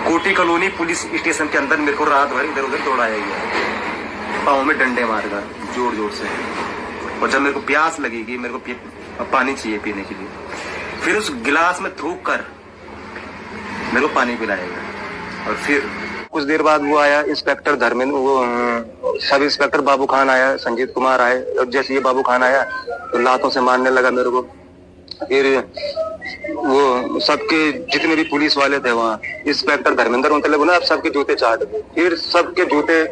कोटी colony police station के अंदर मेरे को रात भर इधर उधर दौड़ाया गया, पाँव में डंडे मारकर जोर जोर से। और जब मेरे को प्यास लगेगी, मेरे को पानी चाहिए पीने के लिए, फिर उस गिलास में थूक कर मेरे को पानी पिलाएगा। और फिर कुछ देर बाद वो आया इंस्पेक्टर धर्मेंद्र, वो सब इंस्पेक्टर बाबू खान आया, संजीत कुमार आए। और जैसे ये बाबू खान आया तो लातों से मारने लगा मेरे को। फिर वो सबके जितने भी पुलिस वाले थे वहाँ, इंस्पेक्टर धर्मेंद्र उनके लगे ना, अब सबके जूते चाट गए। फिर सबके जूते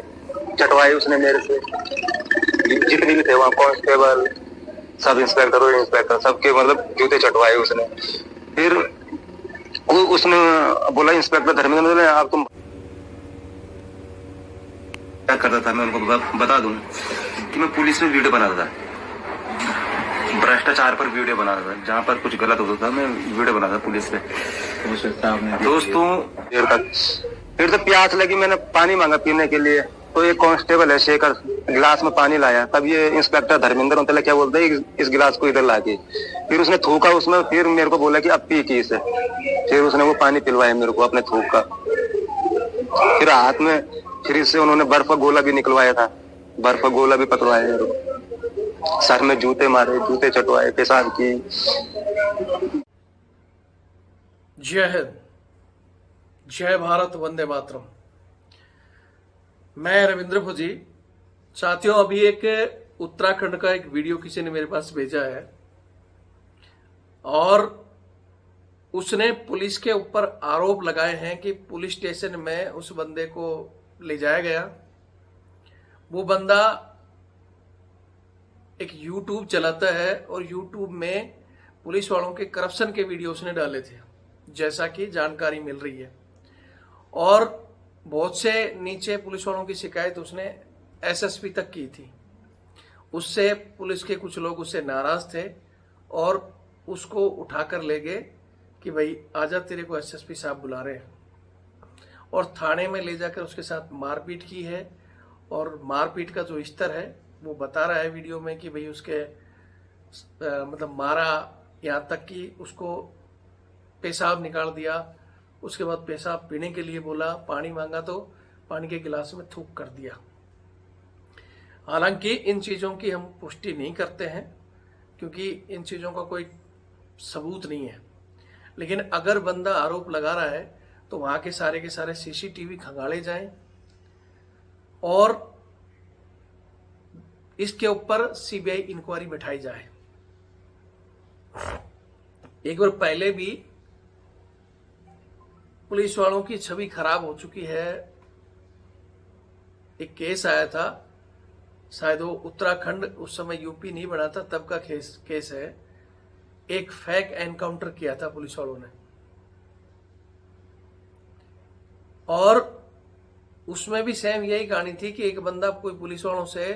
चटवाए उसने मेरे से, जितने भी थे वहाँ, कांस्टेबल, सब इंस्पेक्टर और इंस्पेक्टर, सबके मतलब जूते चटवाए उसने। फिर उसने बोला, इंस्पेक्टर धर्मेंद्र ने, आप तुम क्या करता था? मैं उनको बता दूं कि मैं पुलिस में वीडियो बनाता था, भ्रष्टाचार पर वीडियो बनाता था, जहाँ पर कुछ गलत होता था मैं वीडियो बनाता था पुलिस पे। दोस्तों देर तक फिर तो प्यास लगी, मैंने पानी मांगा पीने के लिए, तो एक कांस्टेबल है शेखर गिलास में पानी लाया। तब ये इंस्पेक्टर धर्मेंद्र उनके क्या बोलते हैं, इस गिलास को इधर ला के, फिर उसने थूका उसमें। फिर मेरे को बोला कि अब पी की इसे। फिर उसने वो पानी पिलवाया मेरे को अपने थूक का। फिर हाथ में फिर इससे उन्होंने बर्फ का गोला भी निकलवाया था, बर्फ का गोला भी पकड़वाया मेरे को। सर में जूते मारे, जूते चटवाए, पेशाब की। जय हिंद, जय भारत, वंदे मातरम। मैं रविंद्र भोजी। साथियों, अभी एक उत्तराखंड का एक वीडियो किसी ने मेरे पास भेजा है और उसने पुलिस के ऊपर आरोप लगाए हैं कि पुलिस स्टेशन में उस बंदे को ले जाया गया। वो बंदा एक YouTube चलाता है और YouTube में पुलिस वालों के करप्शन के वीडियो उसने डाले थे, जैसा कि जानकारी मिल रही है। और बहुत से नीचे पुलिस वालों की शिकायत उसने SSP तक की थी। उससे पुलिस के कुछ लोग उससे नाराज थे और उसको उठाकर ले गए कि भाई आजा, तेरे को SSP साहब बुला रहे हैं। और थाने में ले जाकर उसके साथ मारपीट की है। और मारपीट का जो स्तर है वो बता रहा है वीडियो में कि भाई उसके मतलब मारा, यहाँ तक कि उसको पेशाब निकाल दिया। उसके बाद पेशाब पीने के लिए बोला, पानी मांगा तो पानी के गिलास में थूक कर दिया। हालांकि इन चीज़ों की हम पुष्टि नहीं करते हैं क्योंकि इन चीज़ों का कोई सबूत नहीं है। लेकिन अगर बंदा आरोप लगा रहा है तो वहाँ के सारे CCTV खंगाले जाएं और इसके ऊपर CBI इंक्वायरी बैठाई जाए। एक बार पहले भी पुलिस वालों की छवि खराब हो चुकी है। एक केस आया था, शायद वो उत्तराखंड, उस समय यूपी नहीं बना था, तब का केस है। एक फेक एनकाउंटर किया था पुलिस वालों ने और उसमें भी सेम यही कहानी थी कि एक बंदा कोई पुलिस वालों से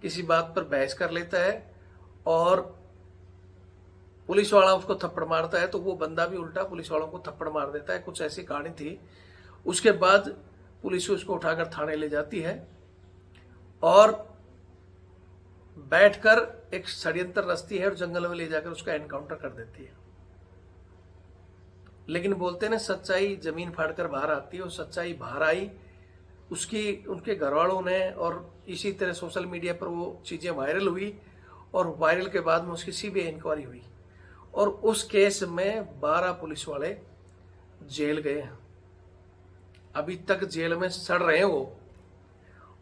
किसी बात पर बहस कर लेता है और पुलिस वाला उसको थप्पड़ मारता है, तो वो बंदा भी उल्टा पुलिस वालों को थप्पड़ मार देता है। कुछ ऐसी कहानी थी। उसके बाद पुलिस उसको उठाकर थाने ले जाती है और बैठकर एक षड्यंत्र रचती है और जंगल में ले जाकर उसका एनकाउंटर कर देती है। लेकिन बोलते हैं ना, सच्चाई जमीन फाड़कर बाहर आती है। और सच्चाई बाहर आई, उसकी उनके घर वालों ने, और इसी तरह सोशल मीडिया पर वो चीज़ें वायरल हुई और वायरल के बाद में उसकी CBI इंक्वायरी हुई और उस केस में 12 पुलिस वाले जेल गए हैं। अभी तक जेल में सड़ रहे हैं वो।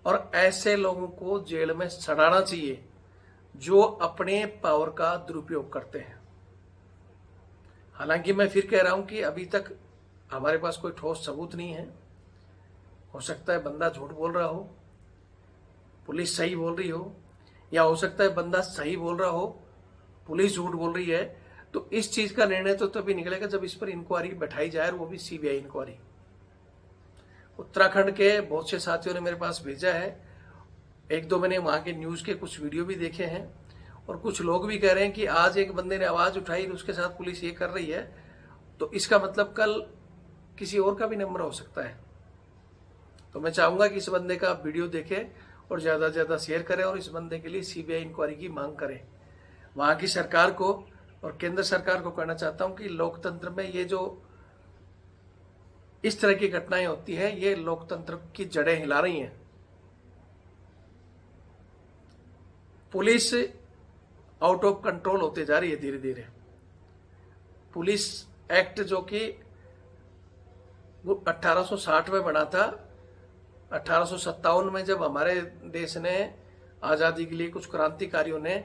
और ऐसे लोगों को जेल में सड़ाना चाहिए जो अपने पावर का दुरुपयोग करते हैं। हालांकि मैं फिर कह रहा हूं कि अभी तक हमारे पास कोई ठोस सबूत नहीं है। हो सकता है बंदा झूठ बोल रहा हो, पुलिस सही बोल रही हो, या हो सकता है बंदा सही बोल रहा हो, पुलिस झूठ बोल रही है। तो इस चीज का निर्णय तो तभी निकलेगा जब इस पर इंक्वायरी बैठाई जाए, और वो भी CBI इंक्वायरी। उत्तराखंड के बहुत से साथियों ने मेरे पास भेजा है। एक दो मैंने वहाँ के न्यूज़ के कुछ वीडियो भी देखे हैं और कुछ लोग भी कह रहे हैं कि आज एक बंदे ने आवाज़ उठाई और उसके साथ पुलिस ये कर रही है, तो इसका मतलब कल किसी और का भी नंबर हो सकता है। तो मैं चाहूँगा कि इस बंदे का वीडियो देखें और ज़्यादा से ज़्यादा शेयर करें और इस बंदे के लिए CBI इंक्वायरी की मांग करें। वहाँ की सरकार को और केंद्र सरकार को कहना चाहता हूँ कि लोकतंत्र में ये जो इस तरह की घटनाएं होती है, ये लोकतंत्र की जड़ें हिला रही हैं। पुलिस आउट ऑफ कंट्रोल होते जा रही है धीरे धीरे। पुलिस एक्ट जो कि 1860 में बना था, 1857 में जब हमारे देश ने आज़ादी के लिए कुछ क्रांतिकारियों ने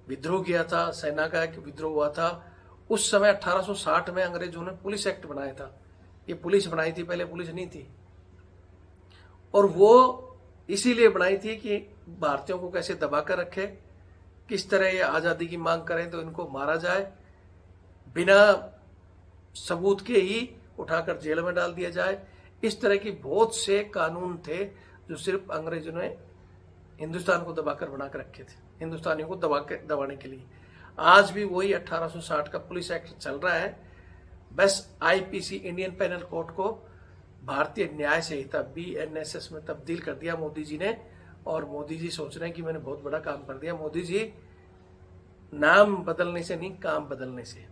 विद्रोह किया था, सेना का एक विद्रोह हुआ था, उस समय 1860 में अंग्रेजों ने पुलिस एक्ट बनाया था। ये पुलिस बनाई थी, पहले पुलिस नहीं थी। और वो इसीलिए बनाई थी कि भारतीयों को कैसे दबाकर रखे, किस तरह ये आज़ादी की मांग करें तो इनको मारा जाए, बिना सबूत के ही उठाकर जेल में डाल दिया जाए। इस तरह की बहुत से कानून थे जो सिर्फ अंग्रेजों ने हिंदुस्तान को दबाकर बनाकर रखे थे, हिंदुस्तानियों को दबाने के लिए। आज भी वही 1860 का पुलिस एक्ट चल रहा है। बस आईपीसी, इंडियन पेनल कोड को भारतीय न्याय संहिता BNSS में तब्दील कर दिया मोदी जी ने। और मोदी जी सोच रहे हैं कि मैंने बहुत बड़ा काम कर दिया। मोदी जी नाम बदलने से नहीं, काम बदलने से।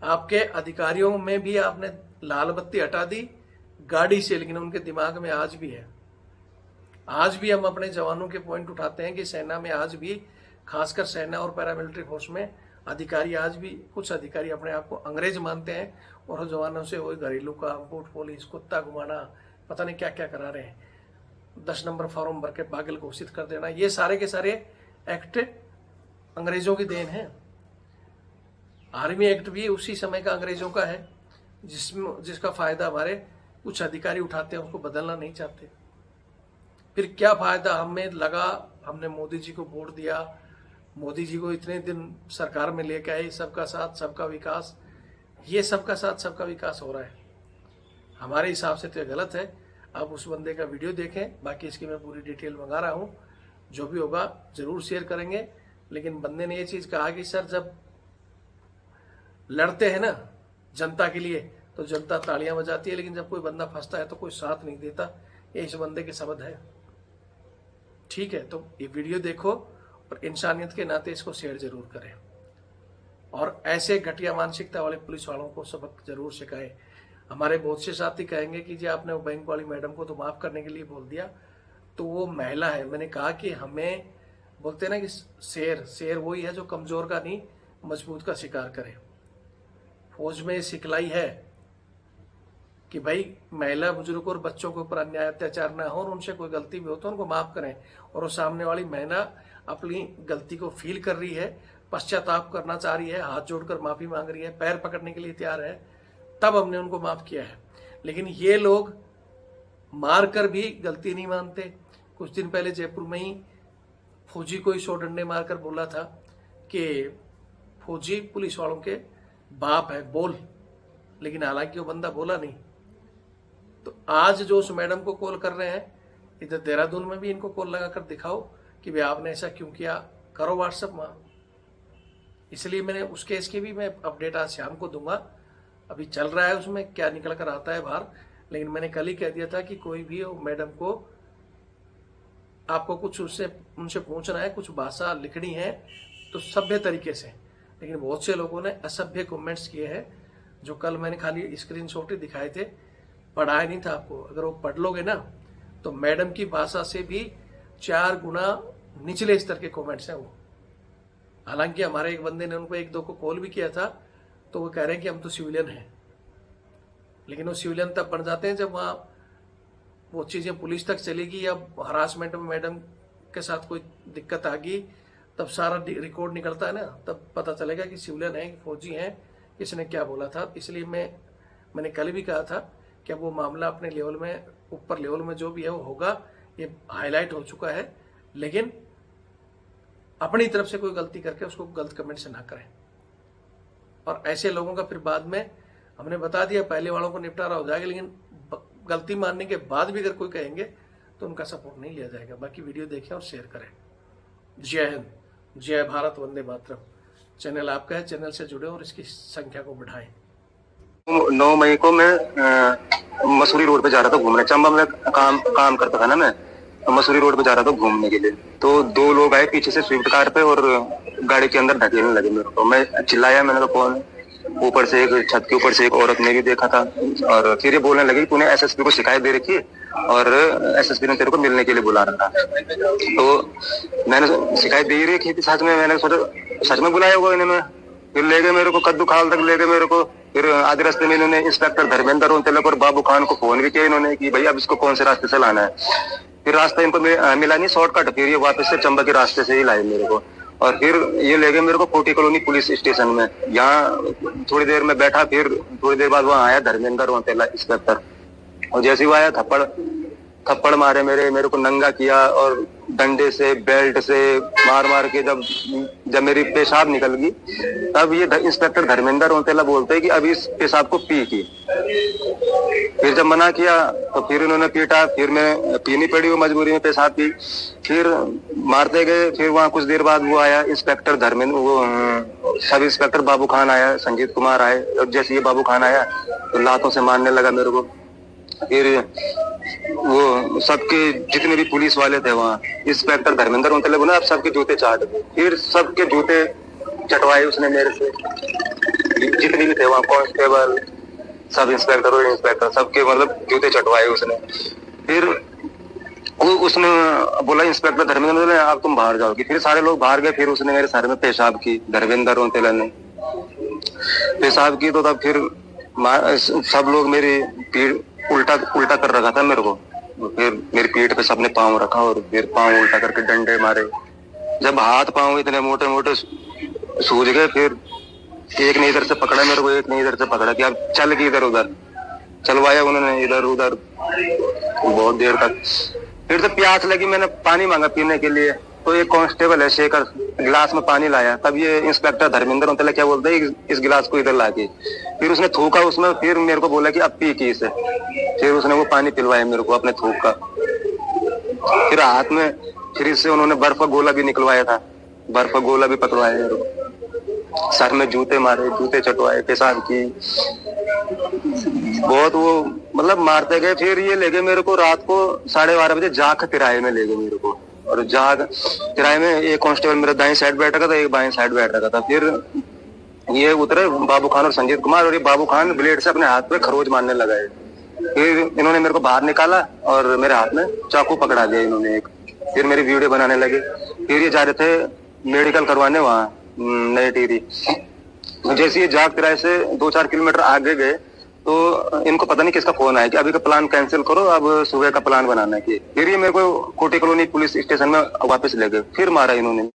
आपके अधिकारियों में भी आपने लाल बत्ती हटा दी गाड़ी से, लेकिन उनके दिमाग में आज भी है। आज भी हम अपने जवानों के पॉइंट उठाते हैं कि सेना में आज भी, खासकर सेना और पैरामिलिट्री फोर्स में अधिकारी, आज भी कुछ अधिकारी अपने आप को अंग्रेज मानते हैं और जवानों से वही घरेलू काम, बूट पुलिस, कुत्ता घुमाना, पता नहीं क्या क्या करा रहे हैं, 10 नंबर फॉर्म भर के पागल घोषित कर देना। ये सारे के सारे एक्ट अंग्रेजों की देन है। आर्मी एक्ट भी उसी समय का अंग्रेजों का है, जिसका फायदा हमारे कुछ अधिकारी उठाते हैं, उसको बदलना नहीं चाहते। फिर क्या फायदा हमें लगा, हमने मोदी जी को वोट दिया, मोदी जी को इतने दिन सरकार में लेके आए, सबका साथ सबका विकास। ये सबका साथ सबका विकास हो रहा है, हमारे हिसाब से तो ये गलत है। आप उस बंदे का वीडियो देखें, बाकी इसकी मैं पूरी डिटेल मंगा रहा हूँ, जो भी होगा जरूर शेयर करेंगे। लेकिन बंदे ने ये चीज़ कहा कि सर जब लड़ते हैं ना जनता के लिए तो जनता तालियां बजाती है, लेकिन जब कोई बंदा फंसता है तो कोई साथ नहीं देता। ये इस बंदे के शब्द है। ठीक है, तो ये वीडियो देखो और इंसानियत के नाते इसको शेयर जरूर करें और ऐसे घटिया मानसिकता वाले पुलिस वालों को सबक जरूर सिखाएं। हमारे बहुत से साथी कहेंगे कि जी आपने वो बैंक वाली मैडम को तो माफ़ करने के लिए बोल दिया, तो वो महिला है। मैंने कहा कि हमें बोलते ना कि शेर वही है जो कमज़ोर का नहीं मजबूत का शिकार करे। फौज में सिखलाई है कि भाई महिला, बुजुर्ग और बच्चों के ऊपर अन्याय अत्याचार ना हो, और उनसे कोई गलती भी हो तो उनको माफ़ करें। और वो सामने वाली महिला अपनी गलती को फील कर रही है, पश्चाताप करना चाह रही है, हाथ जोड़कर माफ़ी मांग रही है, पैर पकड़ने के लिए तैयार है, तब हमने उनको माफ़ किया है। लेकिन ये लोग मार कर भी गलती नहीं मानते। कुछ दिन पहले जयपुर में ही फौजी को ही 100 डंडे मारकर बोला था कि फौजी पुलिस वालों के बाप है, बोल, लेकिन हालांकि वो बंदा बोला नहीं। तो आज जो उस मैडम को कॉल कर रहे हैं, इधर देहरादून में भी इनको कॉल लगाकर दिखाओ कि भाई आपने ऐसा क्यों किया, करो व्हाट्सएप में। इसलिए मैंने उस केस की भी मैं अपडेट आज शाम को दूंगा। अभी चल रहा है, उसमें क्या निकल कर आता है बाहर। लेकिन मैंने कल ही कह दिया था कि कोई भी हो मैडम को, आपको कुछ उनसे पूछना है, कुछ भाषा लिखनी है तो सभ्य तरीके से। लेकिन बहुत से लोगों ने असभ्य कमेंट्स किए हैं, जो कल मैंने खाली स्क्रीनशॉट ही दिखाए थे, पढ़ाया नहीं था आपको। अगर वो पढ़ लोगे ना तो मैडम की भाषा से भी 4 गुना निचले स्तर के कमेंट्स हैं वो। हालांकि हमारे एक बंदे ने उनको 1-2 को कॉल भी किया था, तो वो कह रहे हैं कि हम तो सिविलियन हैं। लेकिन वो सिविलियन तब बन जाते हैं जब वहाँ वो चीज़ें पुलिस तक चलेगी या हरासमेंट में मैडम के साथ कोई दिक्कत आ गई, तब सारा रिकॉर्ड निकलता है ना, तब पता चलेगा कि सिविलियन है, फौजी हैं, किसने क्या बोला था। इसलिए मैंने कल भी कहा था कि अब वो मामला अपने लेवल में, ऊपर लेवल में जो भी है वो होगा। ये हाईलाइट हो चुका है, लेकिन अपनी तरफ से कोई गलती करके उसको गलत कमेंट से ना करें। और ऐसे लोगों का फिर बाद में हमने बता दिया, पहले वालों को निपटारा हो जाएगा, लेकिन गलती मानने के बाद भी अगर कोई कहेंगे तो उनका सपोर्ट नहीं लिया जाएगा। बाकी वीडियो देखें और शेयर करें। जय हिंद, जय भारत, वंदे मातरम। चैनल आपका है, चैनल से जुड़े और इसकी संख्या को बढ़ाएं। 9 मई को मैं मसूरी रोड पे जा रहा था घूमने। चंबा में काम करता था ना मैं, मसूरी रोड पे जा रहा था घूमने के लिए। तो 2 लोग आए पीछे से स्विफ्ट कार पे और गाड़ी के अंदर ढकेलने लगे मेरे को। मैं चिल्लाया, मैंने कहा कौन, ऊपर से एक छत के ऊपर से एक औरत ने भी देखा था। और फिर ये बोलने लगी तूने एसएसपी को शिकायत दे रखी और एसएसपी ने तेरे को मिलने के लिए बुला रखा। तो मैंने शिकायत दे ही रखी थी सच में, मैंने सोचा सच में बुलाया होगा इन्होंने। फिर ले गए मेरे को कद्दू खाल तक ले गए मेरे को। फिर आधे रास्ते में इन्होंने इंस्पेक्टर धर्मेंद्र रोहतक और बाबू खान को फोन भी किया इन्होंने कि भाई अब इसको कौन से रास्ते से लाना है। फिर रास्ता इनको मिला नहीं शॉर्टकट, फिर ये वापस से चंबा के रास्ते से ही लाए मेरे को। और फिर ये ले गए मेरे को कोटी कॉलोनी पुलिस स्टेशन में। यहाँ थोड़ी देर में बैठा, फिर थोड़ी देर बाद वहाँ आया धर्मेंद्र रोहतक इंस्पेक्टर। और जैसे ही वो आया थप्पड़ मारे मेरे को नंगा किया और डंडे से बेल्ट से मार मार के जब मेरी पेशाब निकल गई तब ये इंस्पेक्टर धर्मेंद्र रोहतक बोलते हैं कि अभी इस पेशाब को पी की। फिर जब मना किया तो फिर इन्होंने पीटा, फिर मैं पीनी पड़ी वो मजबूरी में पेशाब पी। फिर मारते गए। फिर वहाँ कुछ देर बाद वो आया इंस्पेक्टर सब इंस्पेक्टर बाबू खान आया, संजीत कुमार आए। और जैसे ये बाबू खान आया तो लातों से मारने लगा मेरे को। फिर वो सबके जितने भी पुलिस वाले थे वहाँ इंस्पेक्टर धर्मेंद्र रोहतक बोला आप सबके जूते चाट दो। फिर सबके जूते चटवाए उसने मेरे से, जितने भी थे वहाँ कांस्टेबल सब इंस्पेक्टर और इंस्पेक्टर सबके मतलब जूते चटवाए उसने। फिर उसने बोला इंस्पेक्टर धर्मेंद्र ने आप तुम बाहर जाओगे। फिर सारे लोग बाहर गए। फिर उसने मेरे सर में पेशाब की, धर्मेंद्र रोहतक ने पेशाब की। तो तब फिर सब लोग मेरी पीठ उल्टा कर रखा था मेरे को। फिर मेरी पीठ पे सबने पाँव रखा और फिर पाँव उल्टा करके डंडे मारे। जब हाथ पाँव इतने मोटे मोटे सूज गए, फिर एक ने इधर से पकड़ा मेरे को, एक ने इधर से पकड़ा कि अब चल के इधर उधर चलवाया उन्होंने इधर उधर बहुत देर तक। फिर तो प्यास लगी, मैंने पानी मांगा पीने के लिए। तो एक कांस्टेबल है शेखर गिलास में पानी लाया। तब ये इंस्पेक्टर धर्मेंद्र रोहतक क्या बोलते हैं इस गिलास को इधर ला के। फिर उसने थूका उसमें, फिर मेरे को बोला कि अब पी की इसे। फिर उसने वो पानी पिलवाया मेरे को अपने थूक का। फिर हाथ में फिर इससे उन्होंने बर्फ का गोला भी निकलवाया था, बर्फ का गोला भी पकड़वाया मेरे को। सर में जूते मारे, जूते चटवाए, पेशाब की, बहुत वो मतलब मारते गए। फिर ये ले गए मेरे को रात को 12:30 बजे जाग तिराए में ले गए मेरे को। और जाग तिराए में एक कांस्टेबल मेरा दाएं साइड बैठ रखा था, एक बाएं साइड बैठ रखा था। फिर ये उतरे बाबू खान और संजीत कुमार, और ये बाबू खान ब्लेड से अपने हाथ पे खरोच मारने लगा है। फिर इन्होंने मेरे को बाहर निकाला और मेरे हाथ में चाकू पकड़ा दिया इन्होंने एक। फिर मेरी वीडियो बनाने लगे। फिर ये जा रहे थे मेडिकल करवाने वहाँ नई टिहरी। जैसे ये जाग तिराए से 2-4 किलोमीटर आगे गए तो इनको पता नहीं किसका फोन आया कि अभी का प्लान कैंसिल करो, अब सुबह का प्लान बनाना है। फिर ये मेरे को कोटी कॉलोनी पुलिस स्टेशन में वापस ले गए। फिर मारा इन्होंने।